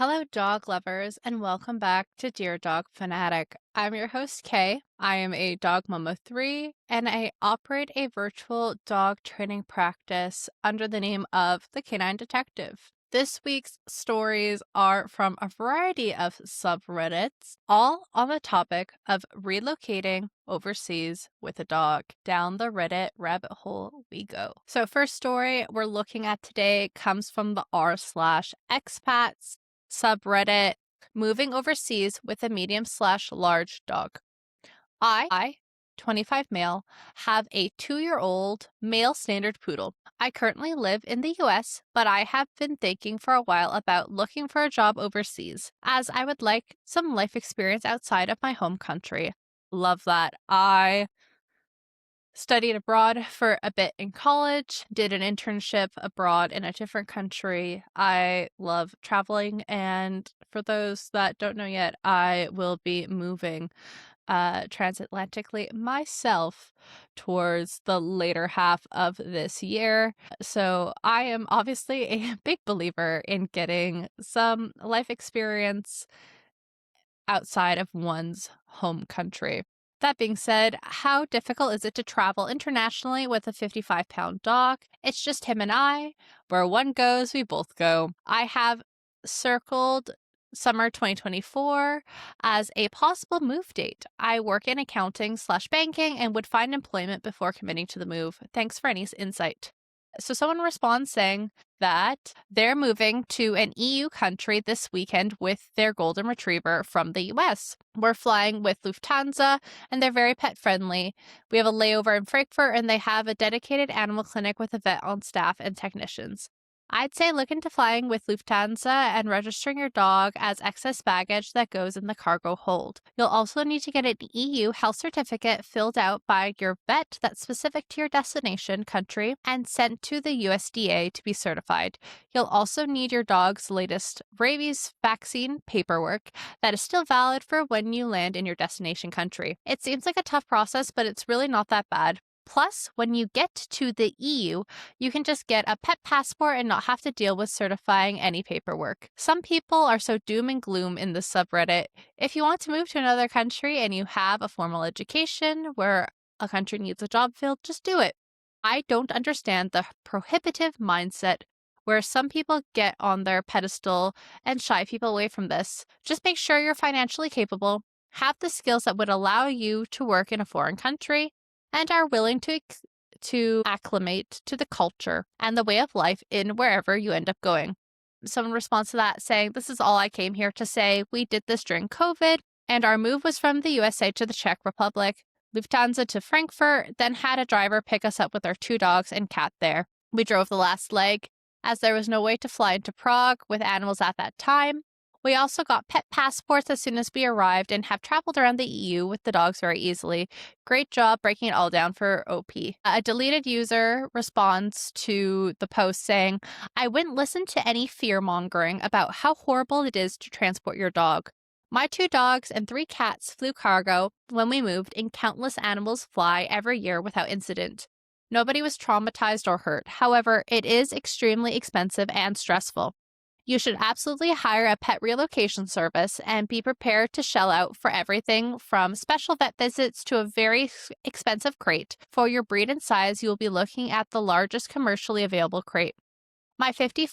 Hello, dog lovers, and welcome back to Dear Dog Fanatic. I'm your host, Kay. I am a dog mom of 3, and I operate a virtual dog training practice under the name of the Canine Detective. This week's stories are from a variety of subreddits, all on the topic of relocating overseas with a dog. Down the Reddit rabbit hole we go. So first story we're looking at today comes from the r/expats subreddit, moving overseas with a medium/large dog. I, 25 male, have a 2-year-old male standard poodle. I currently live in the US, but I have been thinking for a while about looking for a job overseas, as I would like some life experience outside of my home country. Love that. I studied abroad for a bit in college, did an internship abroad in a different country. I love traveling, and for those that don't know yet, I will be moving transatlantically myself towards the later half of this year. So I am obviously a big believer in getting some life experience outside of one's home country. That being said, how difficult is it to travel internationally with a 55-pound dog? It's just him and I. Where one goes, we both go. I have circled summer 2024 as a possible move date. I work in accounting/banking and would find employment before committing to the move. Thanks for any insight. So someone responds saying that they're moving to an EU country this weekend with their golden retriever from the US. We're flying with Lufthansa, and they're very pet friendly. We have a layover in Frankfurt, and they have a dedicated animal clinic with a vet on staff and technicians. I'd say look into flying with Lufthansa and registering your dog as excess baggage that goes in the cargo hold. You'll also need to get an EU health certificate filled out by your vet that's specific to your destination country and sent to the USDA to be certified. You'll also need your dog's latest rabies vaccine paperwork that is still valid for when you land in your destination country. It seems like a tough process, but it's really not that bad. Plus, when you get to the EU, you can just get a pet passport and not have to deal with certifying any paperwork. Some people are so doom and gloom in the subreddit. If you want to move to another country and you have a formal education where a country needs a job filled, just do it. I don't understand the prohibitive mindset where some people get on their pedestal and shy people away from this. Just make sure you're financially capable, have the skills that would allow you to work in a foreign country, and are willing to acclimate to the culture and the way of life in wherever you end up going. Someone responds to that saying, "This is all I came here to say. We did this during COVID, and our move was from the USA to the Czech Republic, Lufthansa to Frankfurt, then had a driver pick us up with our 2 dogs and cat there. We drove the last leg, as there was no way to fly into Prague with animals at that time. We also got pet passports as soon as we arrived and have traveled around the EU with the dogs very easily. Great job breaking it all down for OP." A deleted user responds to the post saying, "I wouldn't listen to any fear-mongering about how horrible it is to transport your dog. My 2 dogs and 3 cats flew cargo when we moved, and countless animals fly every year without incident. Nobody was traumatized or hurt. However, it is extremely expensive and stressful. You should absolutely hire a pet relocation service and be prepared to shell out for everything from special vet visits to a very expensive crate. For your breed and size, you will be looking at the largest commercially available crate. My 50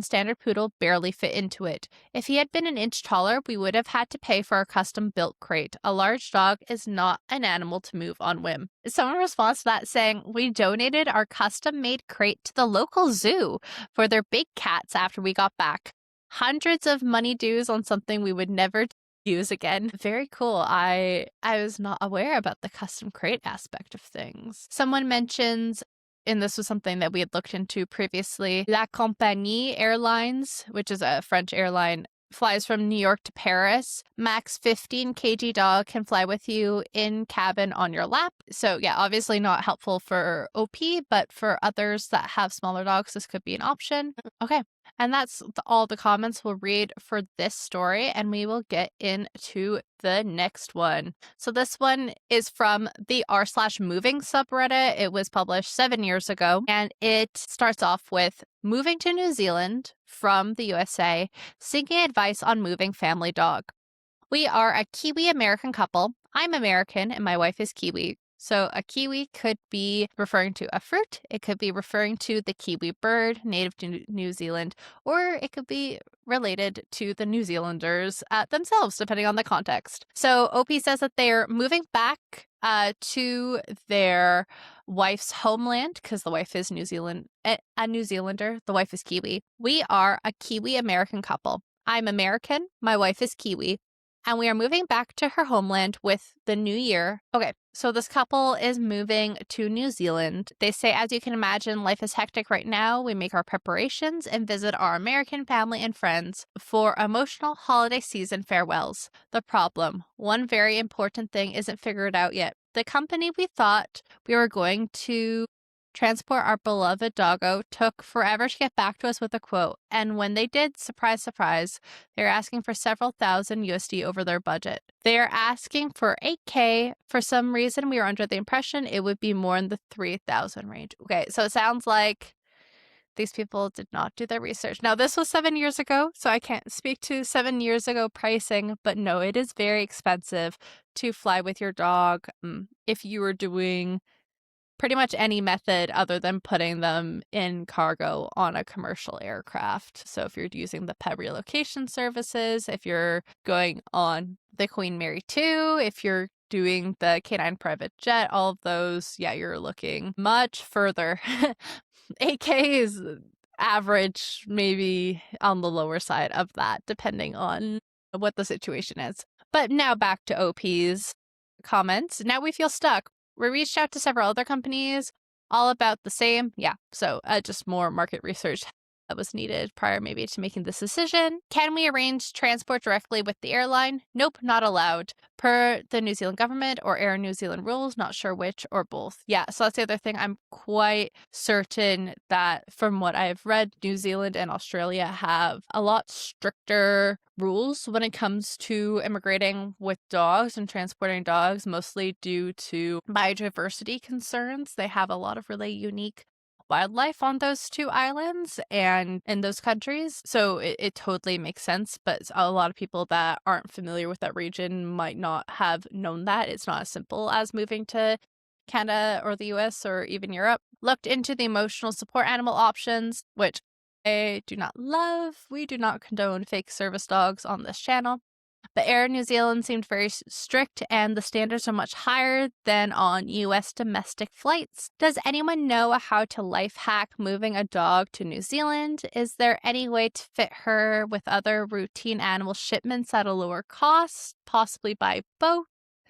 standard poodle barely fit into it. If he had been an inch taller, we would have had to pay for a custom-built crate. A large dog is not an animal to move on whim." Someone responds to that saying, "We donated our custom-made crate to the local zoo for their big cats after we got back. Hundreds of money dues on something we would never use again." Very cool. I was not aware about the custom crate aspect of things. Someone mentions, and this was something that we had looked into previously, La Compagnie Airlines, which is a French airline, flies from New York to Paris. Max 15 kg dog can fly with you in cabin on your lap. So yeah, obviously not helpful for OP, but for others that have smaller dogs, this could be an option. Okay, And that's all the comments we'll read for this story, and we will get into the next one. So this one is from the r/moving subreddit. It was published 7 years ago, and it starts off with moving to New Zealand from the USA, seeking advice on moving family dog. We are a Kiwi American couple. I'm American and my wife is Kiwi. So a kiwi could be referring to a fruit, it could be referring to the kiwi bird native to New Zealand, or it could be related to the New Zealanders themselves, depending on the context. So OP says that they're moving back to their wife's homeland because the wife is New Zealand, a New Zealander. The wife is Kiwi. We are a Kiwi American couple. I'm American. My wife is Kiwi. And we are moving back to her homeland with the new year. Okay, so this couple is moving to New Zealand. They say, as you can imagine, life is hectic right now. We make our preparations and visit our American family and friends for emotional holiday season farewells. The problem, one very important thing isn't figured out yet. The company we thought we were going to transport our beloved doggo took forever to get back to us with a quote. And when they did, surprise, surprise, they're asking for several thousand USD over their budget. They're asking for 8K. For some reason, we were under the impression it would be more in the 3,000 range. Okay, so it sounds like these people did not do their research. Now, this was 7 years ago, so I can't speak to 7 years ago pricing, but no, it is very expensive to fly with your dog. If you were doing pretty much any method other than putting them in cargo on a commercial aircraft. So if you're using the pet relocation services, if you're going on the Queen Mary 2, if you're doing the canine private jet, all of those, yeah, you're looking much further. 8K is average, maybe on the lower side of that, depending on what the situation is. But now back to OP's comments. Now we feel stuck. We reached out to several other companies, all about the same. Yeah, so just more market research that was needed prior maybe to making this decision. Can we arrange transport directly with the airline? Nope, not allowed. Per the New Zealand government or Air New Zealand rules, not sure which or both. Yeah, so that's the other thing. I'm quite certain that from what I've read, New Zealand and Australia have a lot stricter rules when it comes to immigrating with dogs and transporting dogs, mostly due to biodiversity concerns. They have a lot of really unique wildlife on those two islands and in those countries. So it totally makes sense. But a lot of people that aren't familiar with that region might not have known that. It's not as simple as moving to Canada or the US or even Europe. Looked into the emotional support animal options, which I do not love. We do not condone fake service dogs on this channel. But Air New Zealand seemed very strict, and the standards are much higher than on US domestic flights. Does anyone know how to life hack moving a dog to New Zealand? Is there any way to fit her with other routine animal shipments at a lower cost, possibly by boat?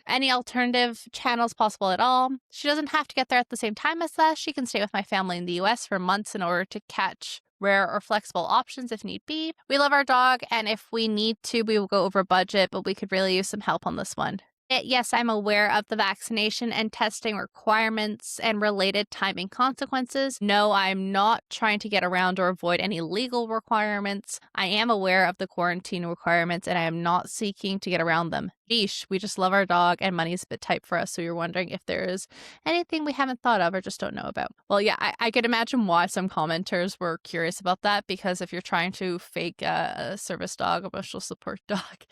Any alternative channels possible at all? She doesn't have to get there at the same time as us. She can stay with my family in the US for months in order to catch rare or flexible options if need be. We love our dog, and if we need to, we will go over budget, but we could really use some help on this one. Yes, I'm aware of the vaccination and testing requirements and related timing consequences. No, I'm not trying to get around or avoid any legal requirements. I am aware of the quarantine requirements, and I am not seeking to get around them. Yeesh, we just love our dog, and money's a bit tight for us, so you're wondering if there is anything we haven't thought of or just don't know about. Well, yeah, I could imagine why some commenters were curious about that, because if you're trying to fake a service dog, emotional support dog,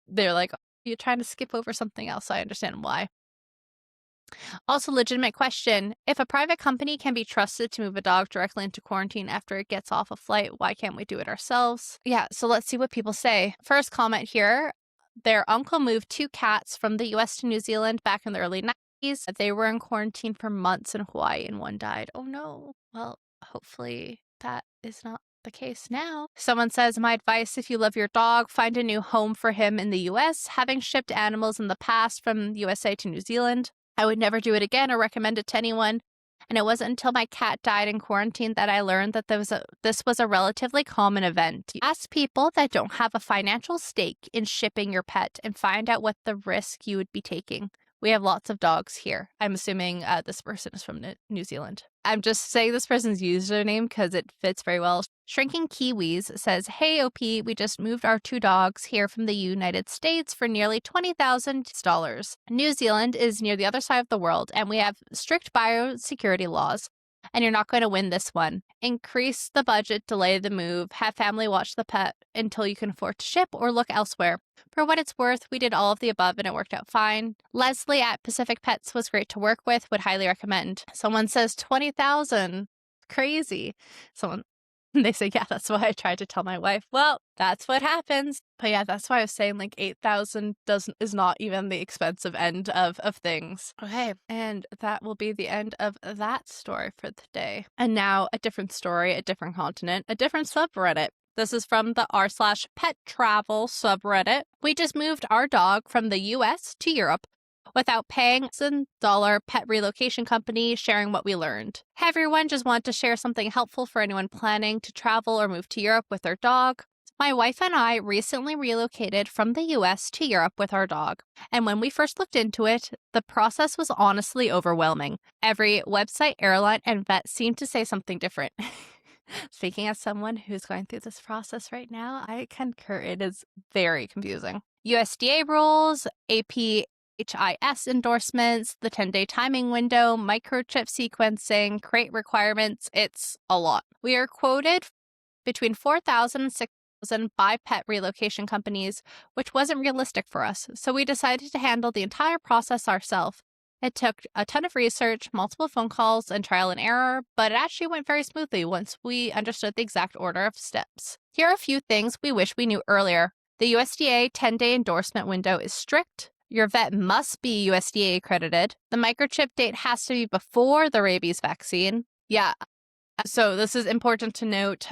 they're like, you're trying to skip over something else. So I understand why. Also, legitimate question. If a private company can be trusted to move a dog directly into quarantine after it gets off a flight, why can't we do it ourselves? Yeah, so let's see what people say. First comment here. Their uncle moved 2 cats from the US to New Zealand back in the early 90s. They were in quarantine for months in Hawaii and one died. Oh no. Well, hopefully that is not the case now. Someone says, my advice, if you love your dog, find a new home for him in the US. Having shipped animals in the past from USA to New Zealand, I would never do it again or recommend it to anyone. And it wasn't until my cat died in quarantine that I learned that this was a relatively common event. Ask people that don't have a financial stake in shipping your pet and find out what the risk you would be taking. We have lots of dogs here. I'm assuming this person is from New Zealand. I'm just saying this person's username because it fits very well. Shrinking Kiwis says, "Hey OP, we just moved our 2 dogs here from the United States for nearly $20,000. New Zealand is near the other side of the world, and we have strict biosecurity laws. And you're not going to win this one. Increase the budget, delay the move, have family watch the pet until you can afford to ship, or look elsewhere. For what it's worth, we did all of the above and it worked out fine. Leslie at Pacific Pets was great to work with, would highly recommend." Someone says 20,000. Crazy. They say, "Yeah, that's why I tried to tell my wife." Well, that's what happens. But yeah, that's why I was saying like 8,000 is not even the expensive end of things. Okay, and that will be the end of that story for the day. And now a different story, a different continent, a different subreddit. This is from the r/pettravel subreddit. "We just moved our dog from the US to Europe without paying $1 pet relocation company, sharing what we learned. Hey everyone, just want to share something helpful for anyone planning to travel or move to Europe with their dog. My wife and I recently relocated from the US to Europe with our dog. And when we first looked into it, the process was honestly overwhelming. Every website, airline, and vet seemed to say something different." Speaking as someone who's going through this process right now, I concur. It is very confusing. USDA rules, APHIS endorsements, the 10-day timing window, microchip sequencing, crate requirements. It's a lot. We are quoted between 4,000 and 6,000 by pet relocation companies, which wasn't realistic for us. So we decided to handle the entire process ourselves. It took a ton of research, multiple phone calls, and trial and error, but it actually went very smoothly once we understood the exact order of steps. Here are a few things we wish we knew earlier. The USDA 10-day endorsement window is strict. Your vet must be USDA accredited. The microchip date has to be before the rabies vaccine. Yeah, so this is important to note.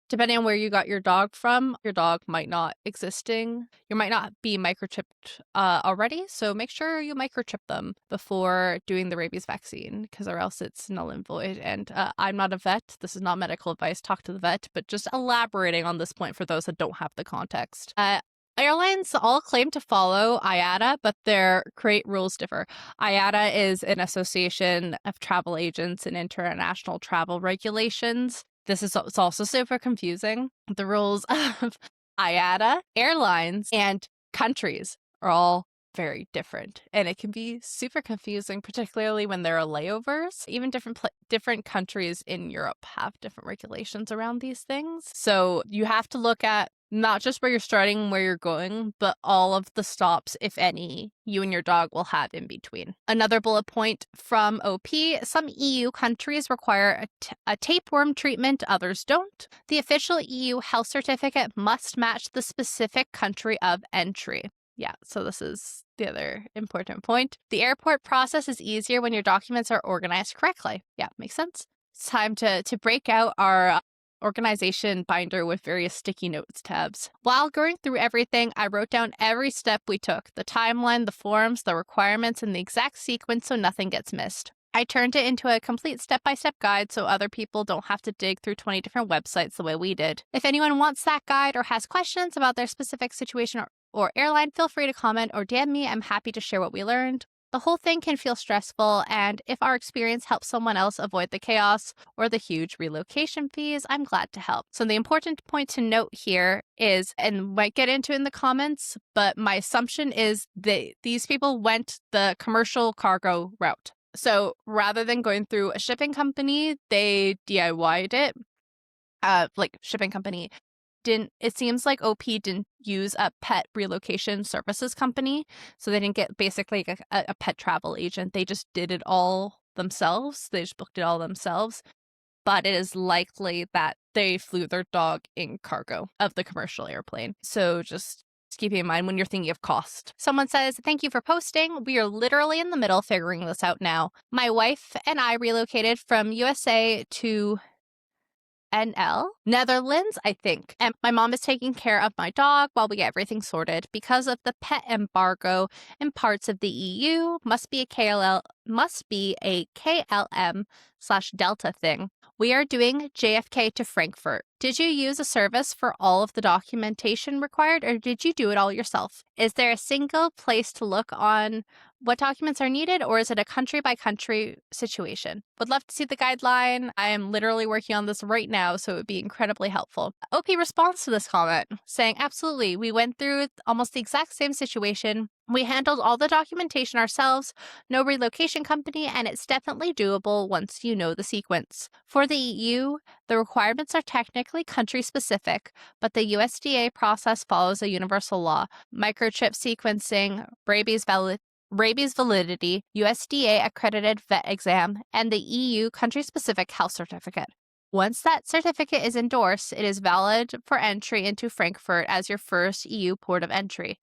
Depending on where you got your dog from, your dog might not you might not be microchipped already. So make sure you microchip them before doing the rabies vaccine, because or else it's null and void. And I'm not a vet. This is not medical advice. Talk to the vet. But just elaborating on this point for those that don't have the context. Airlines all claim to follow IATA, but their crate rules differ. IATA is an association of travel agents and international travel regulations. It's also super confusing. The rules of IATA, airlines, and countries are all very different, and it can be super confusing, particularly when there are layovers. Even different countries in Europe have different regulations around these things. So you have to look at not just where you're starting and where you're going, but all of the stops, if any, you and your dog will have in between. Another bullet point from OP, some EU countries require a tapeworm treatment, others don't. The official EU health certificate must match the specific country of entry. Yeah, so this is the other important point. The airport process is easier when your documents are organized correctly. Yeah, makes sense. It's time to break out our organization binder with various sticky notes tabs. While going through everything, I wrote down every step we took, the timeline, the forms, the requirements, and the exact sequence so nothing gets missed. I turned it into a complete step-by-step guide so other people don't have to dig through 20 different websites the way we did. If anyone wants that guide or has questions about their specific situation or airline, feel free to comment or DM me. I'm happy to share what we learned. The whole thing can feel stressful, and if our experience helps someone else avoid the chaos or the huge relocation fees, I'm glad to help. So the important point to note here is, and might get into in the comments, but my assumption is that these people went the commercial cargo route. So rather than going through a shipping company, they DIY'd it. Shipping company it seems like OP didn't use a pet relocation services company, so they didn't get basically a pet travel agent. They just did it all themselves. They just booked it all themselves. But it is likely that they flew their dog in cargo of the commercial airplane. So just keep in mind when you're thinking of cost. Someone says, "Thank you for posting. We are literally in the middle figuring this out now. My wife and I relocated from USA to Netherlands, I think. And my mom is taking care of my dog while we get everything sorted. Because of the pet embargo in parts of the EU, must be a KLM/Delta thing. We are doing JFK to Frankfurt. Did you use a service for all of the documentation required, or did you do it all yourself? Is there a single place to look on what documents are needed, or is it a country-by-country situation? Would love to see the guideline. I am literally working on this right now, so it would be incredibly helpful. OP responds to this comment, saying, absolutely, we went through almost the exact same situation. We handled all the documentation ourselves, no relocation company, and it's definitely doable once you know the sequence. For the EU, the requirements are technically country-specific, but the USDA process follows a universal law. Microchip sequencing, rabies validity, USDA accredited vet exam, and the EU country-specific health certificate. Once that certificate is endorsed, it is valid for entry into Frankfurt as your first EU port of entry.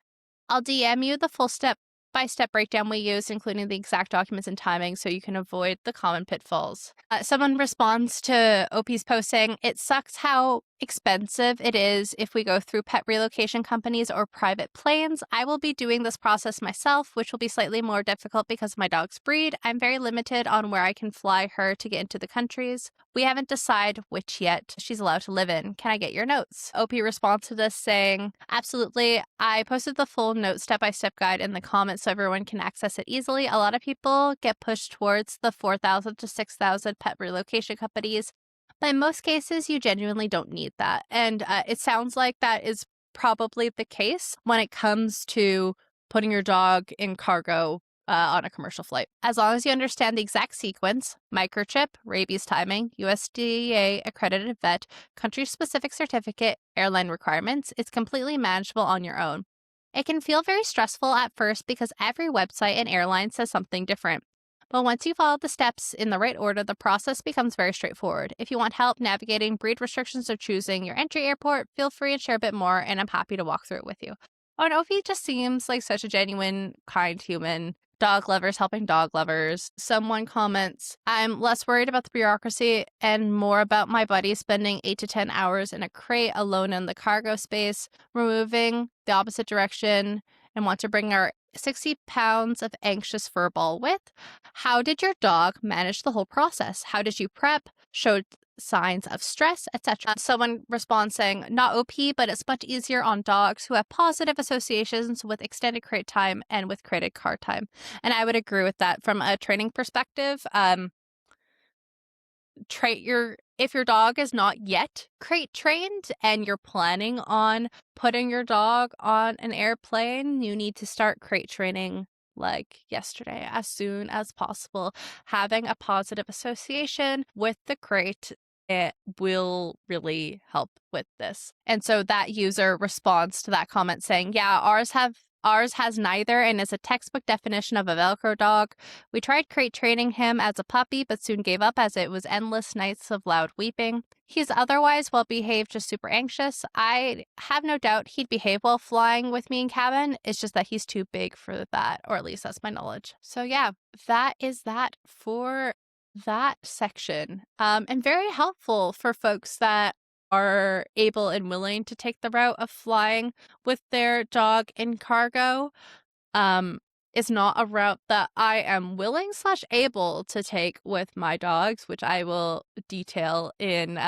I'll DM you the full step-by-step breakdown we use, including the exact documents and timing, so you can avoid the common pitfalls. Someone responds to OP's post saying, it sucks how expensive it is if we go through pet relocation companies or private planes. I will be doing this process myself, which will be slightly more difficult because of my dog's breed. I'm very limited on where I can fly her to get into the countries. We haven't decided which yet she's allowed to live in. Can I get your notes? OP responds to this saying, absolutely. I posted the full note step-by-step guide in the comments so everyone can access it easily. A lot of people get pushed towards the 4,000 to 6,000 pet relocation companies. But in most cases, you genuinely don't need that. And it sounds like that is probably the case when it comes to putting your dog in cargo on a commercial flight. As long as you understand the exact sequence, microchip, rabies timing, USDA accredited vet, country-specific certificate, airline requirements, it's completely manageable on your own. It can feel very stressful at first because every website and airline says something different. But once you follow the steps in the right order, the process becomes very straightforward. If you want help navigating breed restrictions or choosing your entry airport, feel free and share a bit more, and I'm happy to walk through it with you. Oh, and Ovi just seems like such a genuine, kind human. Dog lovers helping dog lovers. Someone comments, I'm less worried about the bureaucracy and more about my buddy spending 8 to 10 hours in a crate alone in the cargo space, removing the opposite direction, and want to bring our 60 pounds of anxious fur ball with. How did your dog manage the whole process? How did you prep? Showed signs of stress, etc. Someone responds saying, not OP, but it's much easier on dogs who have positive associations with extended crate time and with crated car time. And I would agree with that from a training perspective. If your dog is not yet crate trained and you're planning on putting your dog on an airplane, you need to start crate training like yesterday, as soon as possible. Having a positive association with the crate, it will really help with this. And so that user responds to that comment saying, yeah, ours has neither and is a textbook definition of a Velcro dog. We tried crate training him as a puppy, but soon gave up as it was endless nights of loud weeping. He's otherwise well behaved, just super anxious. I have no doubt he'd behave well flying with me in cabin. It's just that he's too big for that, or at least that's my knowledge. So yeah, that is that for that section. And very helpful for folks that are able and willing to take the route of flying with their dog in cargo. Is not a route that I am willing / able to take with my dogs, which I will detail in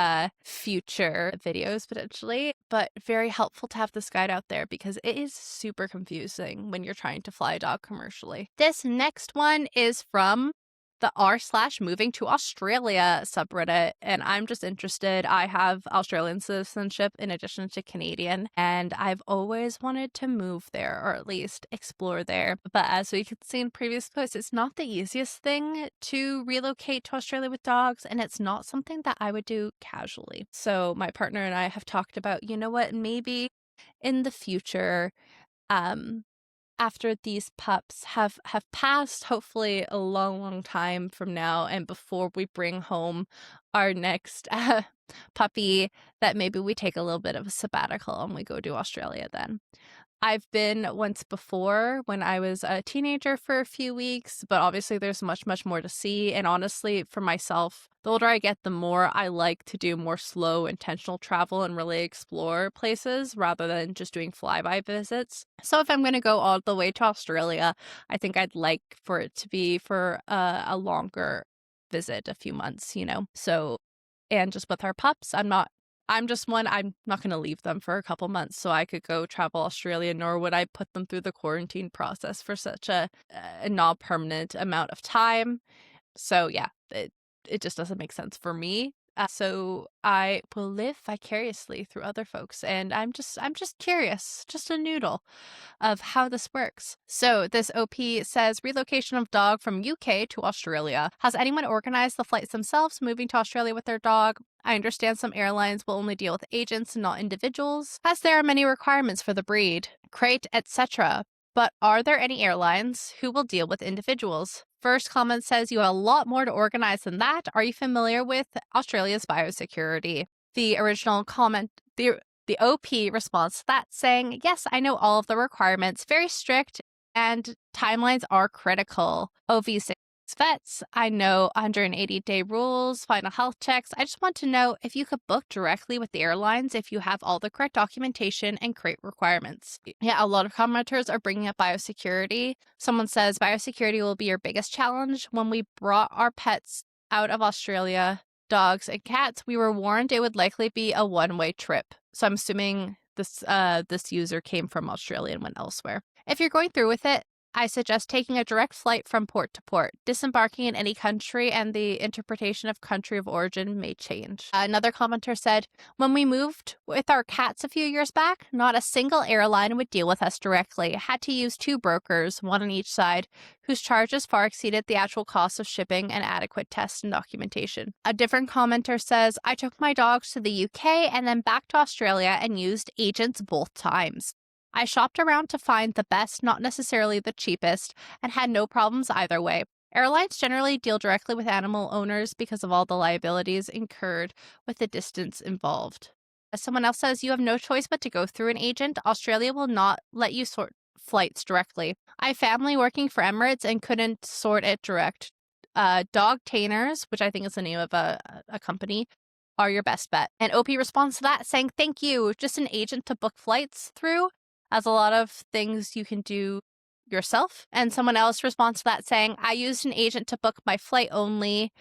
future videos potentially. But very helpful to have this guide out there because it is super confusing when you're trying to fly a dog commercially. This next one is from the r/MovingtoAustralia subreddit, and I'm just interested. I have Australian citizenship in addition to Canadian, and I've always wanted to move there, or at least explore there. But as we could see in previous posts, it's not the easiest thing to relocate to Australia with dogs, and it's not something that I would do casually. So my partner and I have talked about, you know what, maybe in the future, after these pups have passed, hopefully a long time from now, and before we bring home our next puppy, that maybe we take a little bit of a sabbatical and we go to Australia then. I've been once before when I was a teenager for a few weeks, but obviously there's much, much more to see. And honestly, for myself, the older I get, the more I like to do more slow, intentional travel and really explore places rather than just doing flyby visits. So if I'm going to go all the way to Australia, I think I'd like for it to be for a longer visit, a few months, you know. So, and just with our pups, I'm not I'm just one, I'm not going to leave them for a couple months so I could go travel Australia, nor would I put them through the quarantine process for such a non-permanent amount of time. So yeah, it just doesn't make sense for me. So I will live vicariously through other folks, and I'm just curious, just a noodle of how this works. So this OP says relocation of dog from UK to Australia. Has anyone organized the flights themselves moving to Australia with their dog? I understand some airlines will only deal with agents and not individuals, as there are many requirements for the breed, crate, etc. But are there any airlines who will deal with individuals? First comment says you have a lot more to organize than that. Are you familiar with Australia's biosecurity? The original comment, the OP responds to that saying, yes, I know all of the requirements, very strict, and timelines are critical. OV6 vets, I know 180-day rules, final health checks. I just want to know if you could book directly with the airlines if you have all the correct documentation and crate requirements. Yeah, a lot of commenters are bringing up biosecurity. Someone says biosecurity will be your biggest challenge. When we brought our pets out of Australia, dogs and cats, we were warned it would likely be a one-way trip. So I'm assuming this user came from Australia and went elsewhere. If you're going through with it, I suggest taking a direct flight from port to port. Disembarking in any country and the interpretation of country of origin may change. Another commenter said, when we moved with our cats a few years back, not a single airline would deal with us directly. Had to use 2 brokers, one on each side, whose charges far exceeded the actual cost of shipping and adequate tests and documentation. A different commenter says, I took my dogs to the UK and then back to Australia and used agents both times. I shopped around to find the best, not necessarily the cheapest, and had no problems either way. Airlines generally deal directly with animal owners because of all the liabilities incurred with the distance involved. As someone else says, you have no choice but to go through an agent. Australia will not let you sort flights directly. I have family working for Emirates and couldn't sort it direct. Dog Tainers, which I think is the name of a company, are your best bet. And OP responds to that saying, thank you, just an agent to book flights through, as a lot of things you can do yourself. And someone else responds to that saying, I used an agent to book my flight only.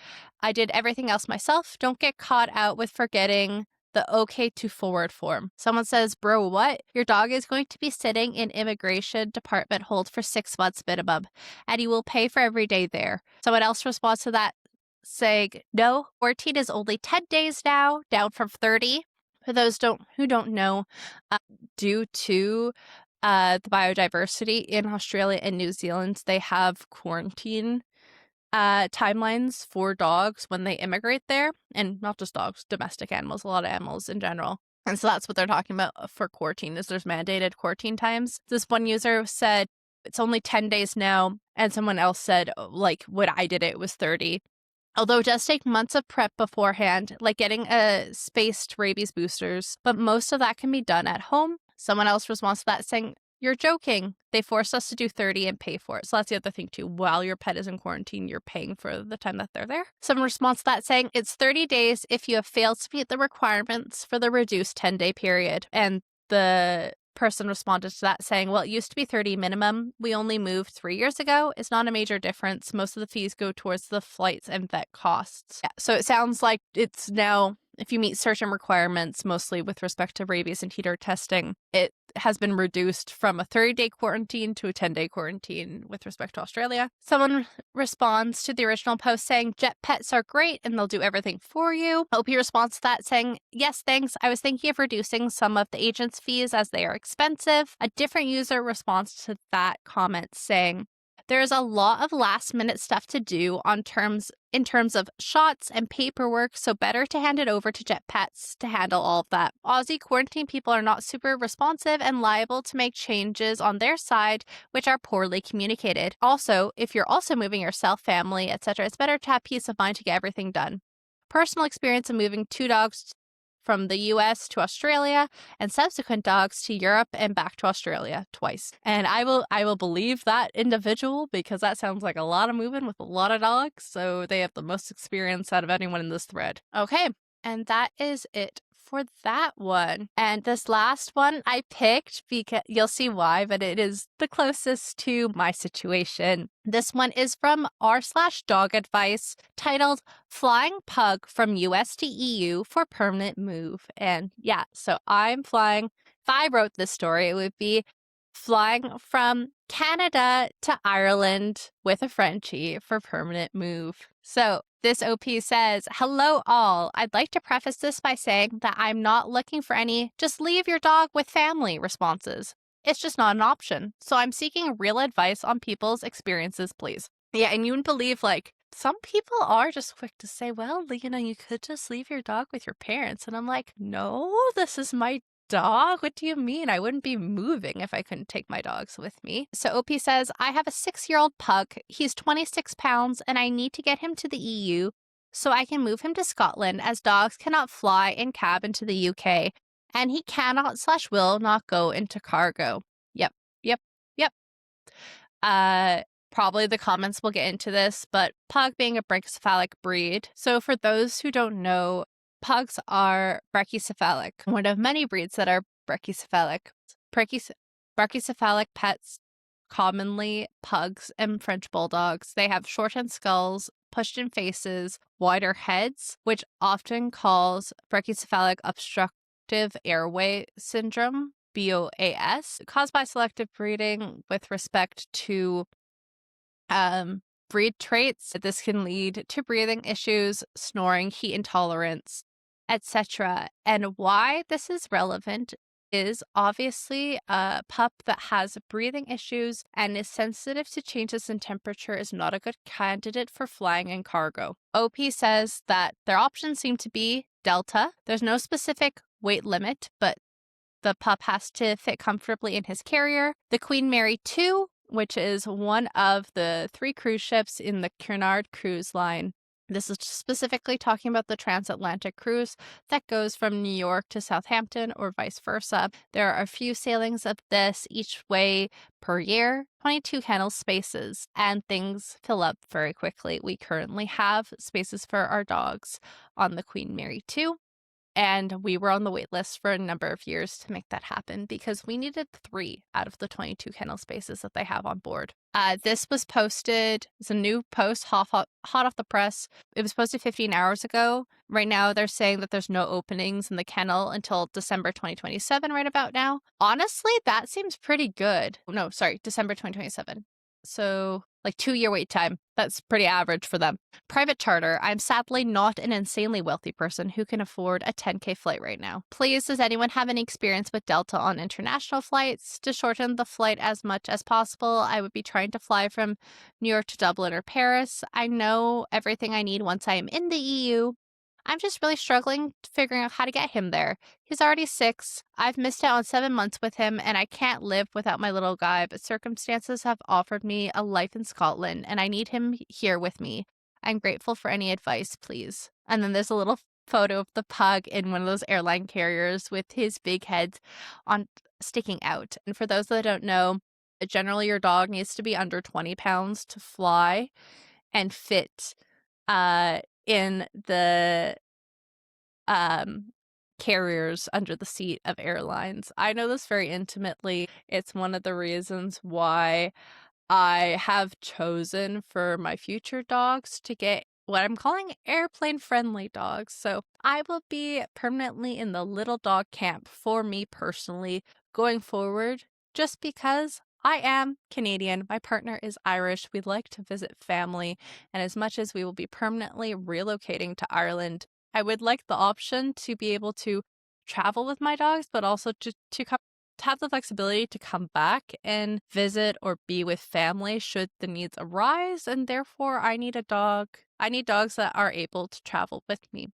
I did everything else myself. Don't get caught out with forgetting the OK to forward form. Someone says, bro, what? Your dog is going to be sitting in immigration department hold for 6 months minimum, and you will pay for every day there. Someone else responds to that saying, no, 14 is only 10 days now, down from 30. For those who don't know, due to the biodiversity in Australia and New Zealand, they have quarantine timelines for dogs when they immigrate there, and not just dogs, domestic animals, a lot of animals in general. And so that's what they're talking about for quarantine, is there's mandated quarantine times. This one user said it's only 10 days now, and someone else said, like, when I did it, it was 30. Although it does take months of prep beforehand, like getting spaced rabies boosters, but most of that can be done at home. Someone else responds to that saying, you're joking. They forced us to do 30 and pay for it. So that's the other thing too. While your pet is in quarantine, you're paying for the time that they're there. Someone responds to that saying, it's 30 days if you have failed to meet the requirements for the reduced 10-day period. And the person responded to that saying, well, it used to be 30 minimum. We only moved 3 years ago. It's not a major difference. Most of the fees go towards the flights and vet costs. Yeah, so it sounds like it's now, if you meet certain requirements, mostly with respect to rabies and heater testing, it has been reduced from a 30-day quarantine to a 10-day quarantine with respect to Australia. Someone responds to the original post saying, jet pets are great and they'll do everything for you. OP responds to that saying, yes, thanks. I was thinking of reducing some of the agent's fees as they are expensive. A different user responds to that comment saying, there's a lot of last-minute stuff to do in terms of shots and paperwork, so better to hand it over to jet pets to handle all of that. Aussie quarantine people are not super responsive and liable to make changes on their side, which are poorly communicated. Also, if you're also moving yourself, family, etc., it's better to have peace of mind to get everything done. Personal experience of moving 2 dogs from the US to Australia and subsequent dogs to Europe and back to Australia twice. And I will believe that individual because that sounds like a lot of moving with a lot of dogs. So they have the most experience out of anyone in this thread. Okay. And that is it for that one. And this last one I picked because you'll see why, but it is the closest to my situation. This one is from r/DogAdvice, titled Flying Pug from US to EU for Permanent Move. And yeah, so I'm flying. If I wrote this story, it would be flying from Canada to Ireland with a Frenchie for permanent move. So this OP says, "Hello all. I'd like to preface this by saying that I'm not looking for any just leave your dog with family responses. It's just not an option. So I'm seeking real advice on people's experiences, please." Yeah, and you wouldn't believe, like, some people are just quick to say, well, you could just leave your dog with your parents. And I'm like, no, this is my dog? What do you mean? I wouldn't be moving if I couldn't take my dogs with me. So OP says, I have a 6-year-old pug. He's 26 pounds and I need to get him to the EU so I can move him to Scotland, as dogs cannot fly in cabin to the UK and he cannot/will not go into cargo. Yep, yep, yep. Probably the comments will get into this, but pug being a brachycephalic breed. So for those who don't know, pugs are brachycephalic, one of many breeds that are brachycephalic. Brachycephalic pets, commonly pugs and French bulldogs, they have shortened skulls, pushed-in faces, wider heads, which often calls brachycephalic obstructive airway syndrome, BOAS, caused by selective breeding with respect to breed traits. This can lead to breathing issues, snoring, heat intolerance, etc. And why this is relevant is obviously a pup that has breathing issues and is sensitive to changes in temperature is not a good candidate for flying in cargo. OP says that their options seem to be Delta. There's no specific weight limit, but the pup has to fit comfortably in his carrier. The Queen Mary 2, which is one of the 3 cruise ships in the Cunard cruise line. This is specifically talking about the transatlantic cruise that goes from New York to Southampton or vice versa. There are a few sailings of this each way per year, 22 kennel spaces, and things fill up very quickly. We currently have spaces for our dogs on the Queen Mary 2. And we were on the wait list for a number of years to make that happen because we needed 3 out of the 22 kennel spaces that they have on board. This was posted, it's a new post, hot off the press. It was posted 15 hours ago. Right now, they're saying that there's no openings in the kennel until December 2027 right about now. Honestly, that seems pretty good. No, sorry, December 2027. So like 2-year wait time. That's pretty average for them. Private charter. I'm sadly not an insanely wealthy person who can afford a 10K flight right now. Please, does anyone have any experience with Delta on international flights? To shorten the flight as much as possible, I would be trying to fly from New York to Dublin or Paris. I know everything I need once I am in the EU. I'm just really struggling figuring out how to get him there. He's already 6. I've missed out on 7 months with him, and I can't live without my little guy, but circumstances have offered me a life in Scotland, and I need him here with me. I'm grateful for any advice, please. And then there's a little photo of the pug in one of those airline carriers with his big head on sticking out. And for those that don't know, generally your dog needs to be under 20 pounds to fly and fit in the carriers under the seat of airlines. I know this very intimately. It's one of the reasons why I have chosen for my future dogs to get what I'm calling airplane friendly dogs. So I will be permanently in the little dog camp for me personally going forward, just because I am Canadian. My partner is Irish. We'd like to visit family. And as much as we will be permanently relocating to Ireland, I would like the option to be able to travel with my dogs, but also to have the flexibility to come back and visit or be with family should the needs arise. And therefore, I need a dog. I need dogs that are able to travel with me.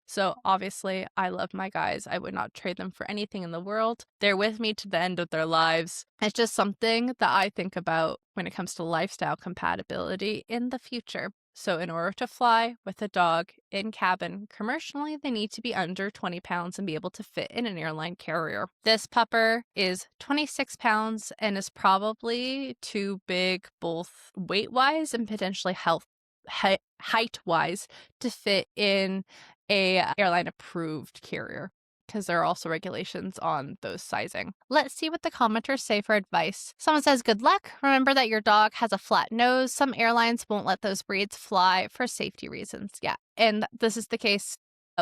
So obviously, I love my guys. I would not trade them for anything in the world. They're with me to the end of their lives. It's just something that I think about when it comes to lifestyle compatibility in the future. So in order to fly with a dog in cabin commercially, they need to be under 20 pounds and be able to fit in an airline carrier. This pupper is 26 pounds and is probably too big both weight-wise and potentially height-wise to fit in a airline approved carrier. because there are also regulations on those sizing. Let's see what the commenters say for advice. Someone says, good luck. Remember that your dog has a flat nose. Some airlines won't let those breeds fly for safety reasons. Yeah, and this is the case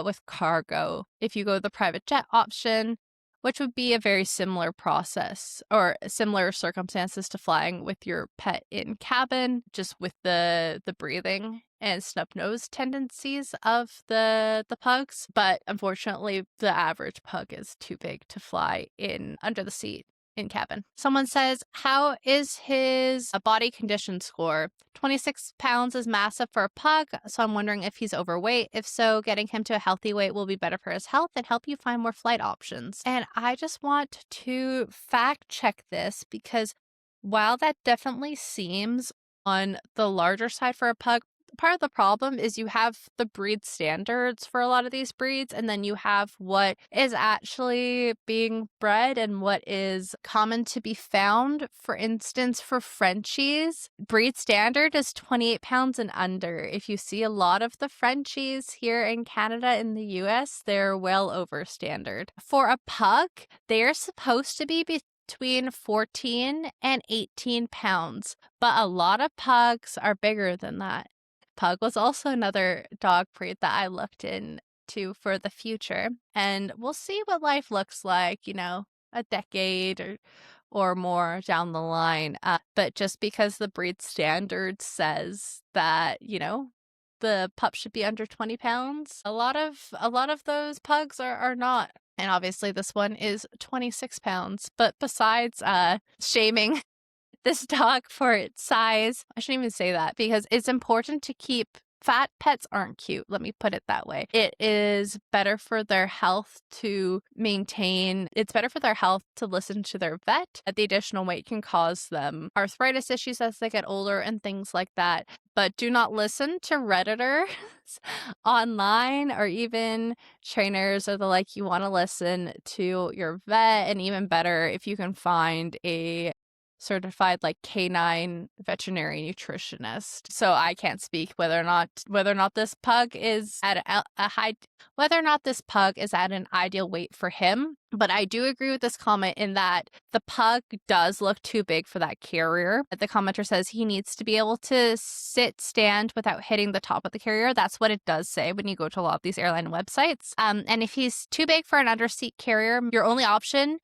with cargo. If you go the private jet option, which would be a very similar process or similar circumstances to flying with your pet in cabin, just with the breathing and snub nose tendencies of the pugs. But unfortunately, the average pug is too big to fly in under the seat in cabin. Someone says, how is his body condition score? 26 pounds is massive for a pug, so I'm wondering if he's overweight. If so, getting him to a healthy weight will be better for his health and help you find more flight options. And I just want to fact check this because while that definitely seems on the larger side for a pug, part of the problem is you have the breed standards for a lot of these breeds, and then you have what is actually being bred and what is common to be found. For instance, for Frenchies, breed standard is 28 pounds and under. If you see a lot of the Frenchies here in Canada and the US, they're well over standard. For a pug, they're supposed to be between 14 and 18 pounds, but a lot of pugs are bigger than that. Pug was also another dog breed that I looked into for the future, and we'll see what life looks like, a decade or more down the line. But just because the breed standard says that, the pup should be under 20 pounds, a lot of those pugs are not. And obviously this one is 26 pounds. But besides shaming this dog for its size, I shouldn't even say that because it's important to keep fat pets aren't cute. Let me put it that way. It is better for their health to maintain. It's better for their health to listen to their vet. The additional weight can cause them arthritis issues as they get older and things like that. But do not listen to Redditors online or even trainers or the like. You want to listen to your vet, and even better if you can find a certified canine veterinary nutritionist. So I can't speak whether or not this pug is at whether or not this pug is at an ideal weight for him. But I do agree with this comment in that the pug does look too big for that carrier. The commenter says he needs to be able to stand without hitting the top of the carrier. That's what it does say when you go to a lot of these airline websites. And if he's too big for an underseat carrier, your only option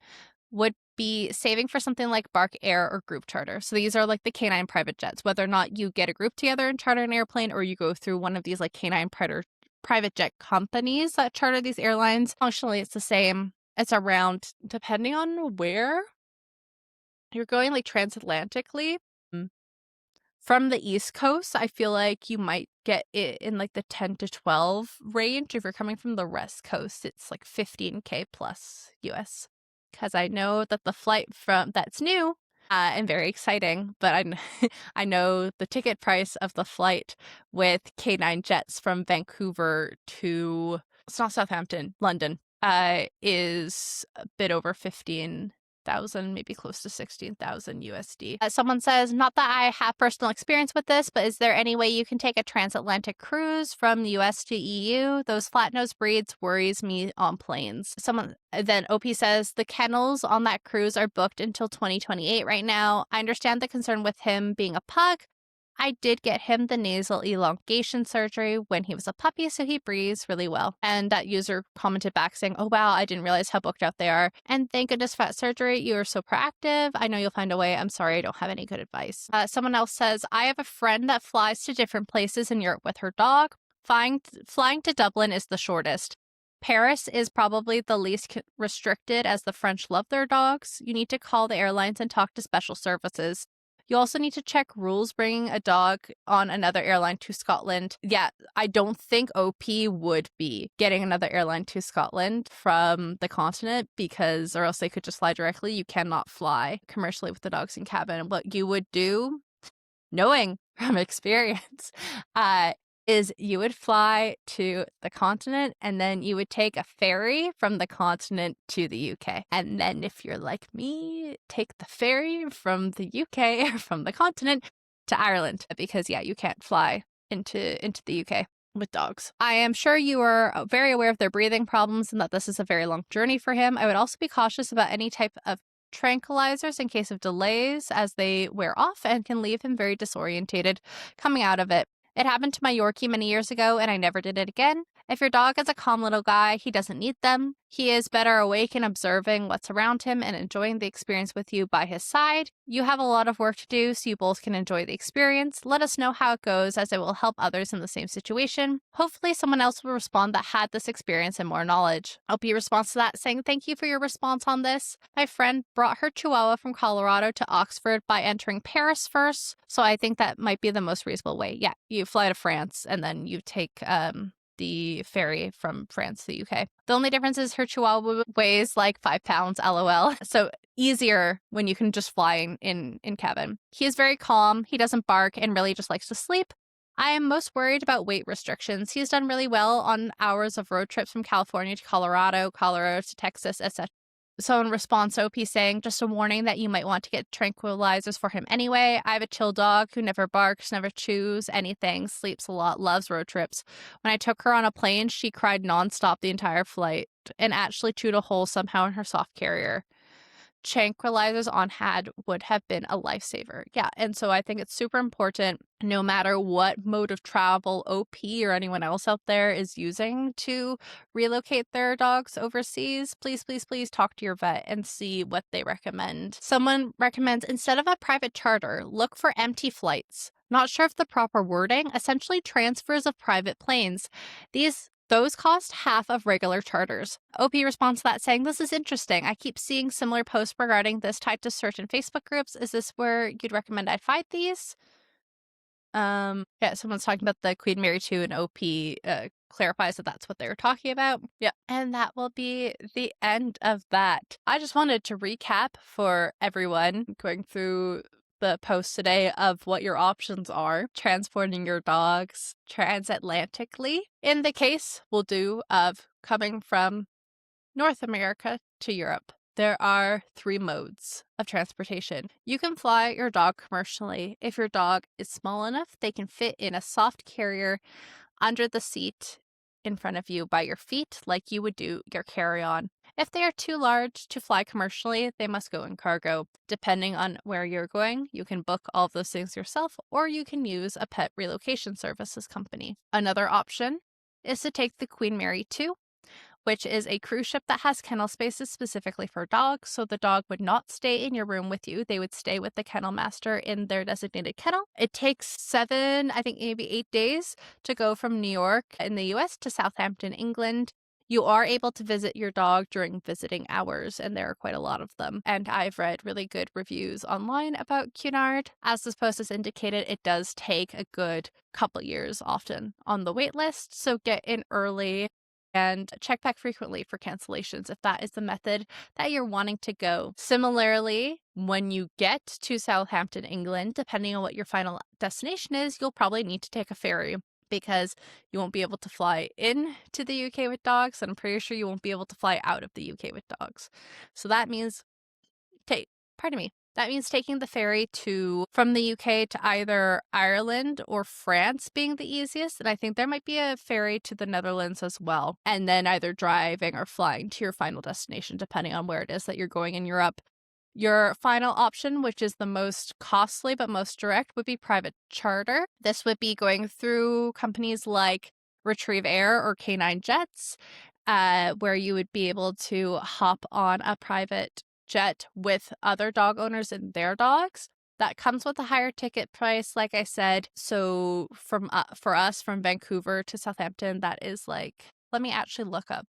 would be saving for something like Bark Air or Group Charter. So these are the canine private jets, whether or not you get a group together and charter an airplane or you go through one of these canine private jet companies that charter these airlines. Functionally, it's the same. It's around, depending on where you're going, transatlantically. From the East Coast, I feel like you might get it in the 10 to 12 range. If you're coming from the West Coast, it's $15K plus US. Because I know that the flight that's new and very exciting, but I know the ticket price of the flight with K9 jets from Vancouver to, it's not Southampton, London, is a bit over 15,000, maybe close to 16,000 USD. Someone says, not that I have personal experience with this, but is there any way you can take a transatlantic cruise from the US to EU? Those flat-nosed breeds worries me on planes. Then OP says, the kennels on that cruise are booked until 2028 right now. I understand the concern with him being a pug. I did get him the nasal elongation surgery when he was a puppy, so he breathes really well. And that user commented back saying, oh wow, I didn't realize how booked out they are. And thank goodness for that surgery. You are so proactive. I know you'll find a way. I'm sorry I don't have any good advice. Someone else says, I have a friend that flies to different places in Europe with her dog. Flying to Dublin is the shortest. Paris is probably the least restricted as the French love their dogs. You need to call the airlines and talk to special services. You also need to check rules bringing a dog on another airline to Scotland. Yeah, I don't think OP would be getting another airline to Scotland from the continent or else they could just fly directly. You cannot fly commercially with the dogs in cabin. What you would do, knowing from experience, is you would fly to the continent and then you would take a ferry from the continent to the UK. And then if you're like me, take the ferry from the UK or from the continent to Ireland because, yeah, you can't fly into the UK. with dogs. I am sure you are very aware of their breathing problems and that this is a very long journey for him. I would also be cautious about any type of tranquilizers in case of delays as they wear off and can leave him very disorientated coming out of it. It happened to my Yorkie many years ago and I never did it again. If your dog is a calm little guy, he doesn't need them. He is better awake and observing what's around him and enjoying the experience with you by his side. You have a lot of work to do so you both can enjoy the experience. Let us know how it goes as it will help others in the same situation. Hopefully someone else will respond that had this experience and more knowledge. LP responds to that saying, thank you for your response on this. My friend brought her Chihuahua from Colorado to Oxford by entering Paris first. So I think that might be the most reasonable way. Yeah, you fly to France and then you take the ferry from France to the UK. The only difference is her Chihuahua weighs like 5 pounds, lol. So easier when you can just fly in cabin. He is very calm. He doesn't bark and really just likes to sleep. I am most worried about weight restrictions. He's done really well on hours of road trips from California to Colorado to Texas, etc. So in response, OP saying, just a warning that you might want to get tranquilizers for him anyway. I have a chill dog who never barks, never chews anything, sleeps a lot, loves road trips. When I took her on a plane, she cried nonstop the entire flight and actually chewed a hole somehow in her soft carrier. Tranquilizers on hand would have been a lifesaver. Yeah, and so I think it's super important, no matter what mode of travel OP or anyone else out there is using to relocate their dogs overseas, please, please, please talk to your vet and see what they recommend. Someone recommends, instead of a private charter, look for empty flights. Not sure if the proper wording, essentially transfers of private planes. Those cost half of regular charters. OP responds to that saying, this is interesting. I keep seeing similar posts regarding this tied to certain Facebook groups. Is this where you'd recommend I find these? Yeah, someone's talking about the Queen Mary 2 and OP clarifies that that's what they were talking about. Yeah, and that will be the end of that. I just wanted to recap for everyone going through the post today of what your options are transporting your dogs transatlantically. In the case we'll do of coming from North America to Europe, there are 3 modes of transportation. You can fly your dog commercially. If your dog is small enough, they can fit in a soft carrier under the seat in front of you by your feet, like you would do your carry-on. If they are too large to fly commercially, they must go in cargo. Depending on where you're going, you can book all of those things yourself, or you can use a pet relocation services company. Another option is to take the Queen Mary 2, which is a cruise ship that has kennel spaces specifically for dogs. So the dog would not stay in your room with you. They would stay with the kennel master in their designated kennel. It takes 7, I think maybe 8 days to go from New York in the US to Southampton, England. You are able to visit your dog during visiting hours, and there are quite a lot of them. And I've read really good reviews online about Cunard. As this post has indicated, it does take a good couple years often on the wait list, so get in early and check back frequently for cancellations if that is the method that you're wanting to go. Similarly, when you get to Southampton, England, depending on what your final destination is, you'll probably need to take a ferry because you won't be able to fly in to the UK with dogs, and I'm pretty sure you won't be able to fly out of the UK with dogs. So that means that means taking the ferry from the UK to either Ireland or France being the easiest. And I think there might be a ferry to the Netherlands as well. And then either driving or flying to your final destination, depending on where it is that you're going in Europe. Your final option, which is the most costly but most direct, would be private charter. This would be going through companies like Retrieve Air or Canine Jets, where you would be able to hop on a private jet with other dog owners and their dogs. That comes with a higher ticket price, like I said. So for us from Vancouver to Southampton, that is like, let me actually look up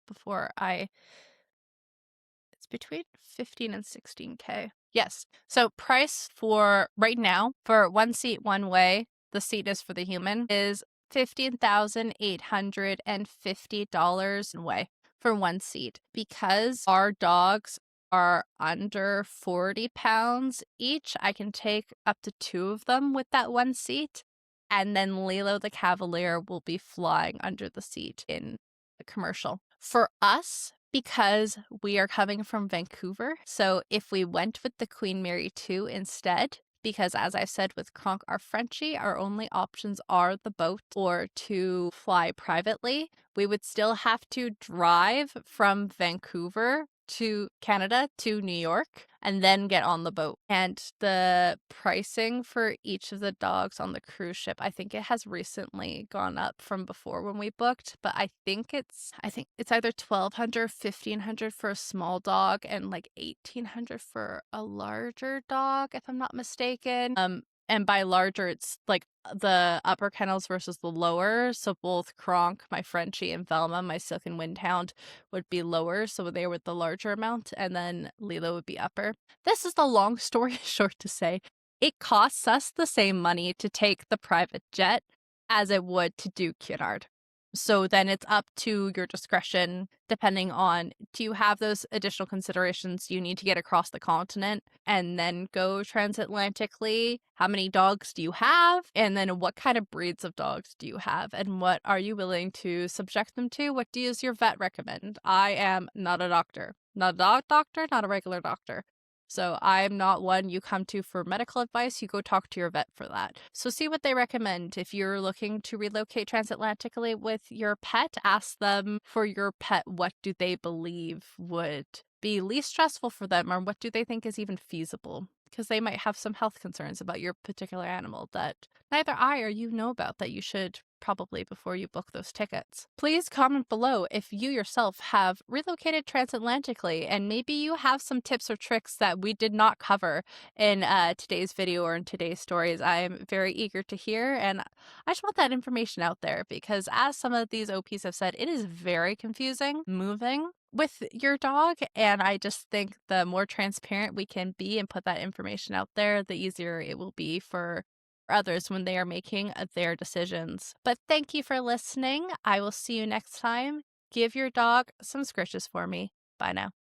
it's between 15 and 16K. Yes. So price for right now for one seat, one way, the seat is for the human, is $15,850 one way for one seat. Because our dogs are under 40 pounds each, I can take up to 2 of them with that one seat. And then Lilo the Cavalier will be flying under the seat in the commercial. For us, because we are coming from Vancouver, so if we went with the Queen Mary 2 instead, because as I said with Kronk, our Frenchie, our only options are the boat or to fly privately. We would still have to drive from Vancouver to Canada to New York and then get on the boat. And the pricing for each of the dogs on the cruise ship, I think it has recently gone up from before when we booked, but I think it's either 1,200, 1,500 for a small dog and like 1,800 for a larger dog, if I'm not mistaken. And by larger, it's like the upper kennels versus the lower. So both Kronk, my Frenchie, and Velma, my Silken Windhound, would be lower. So they were the larger amount. And then Lilo would be upper. This is the long story short to say. It costs us the same money to take the private jet as it would to do Cunard. So then it's up to your discretion, depending on, do you have those additional considerations you need to get across the continent and then go transatlantically? How many dogs do you have? And then what kind of breeds of dogs do you have? And what are you willing to subject them to? What does your vet recommend? I am not a doctor. Not a dog doctor, not a regular doctor. So I'm not one you come to for medical advice. You go talk to your vet for that. So see what they recommend. If you're looking to relocate transatlantically with your pet, ask them for your pet what do they believe would be least stressful for them, or what do they think is even feasible, because they might have some health concerns about your particular animal that neither I or you know about, that you should probably before you book those tickets. Please comment below if you yourself have relocated transatlantically, and maybe you have some tips or tricks that we did not cover in today's video or in today's stories. I am very eager to hear, and I just want that information out there because, as some of these OPs have said, it is very confusing moving with your dog, and I just think the more transparent we can be and put that information out there, the easier it will be for others when they are making their decisions. But thank you for listening. I will see you next time. Give your dog some scritches for me. Bye now.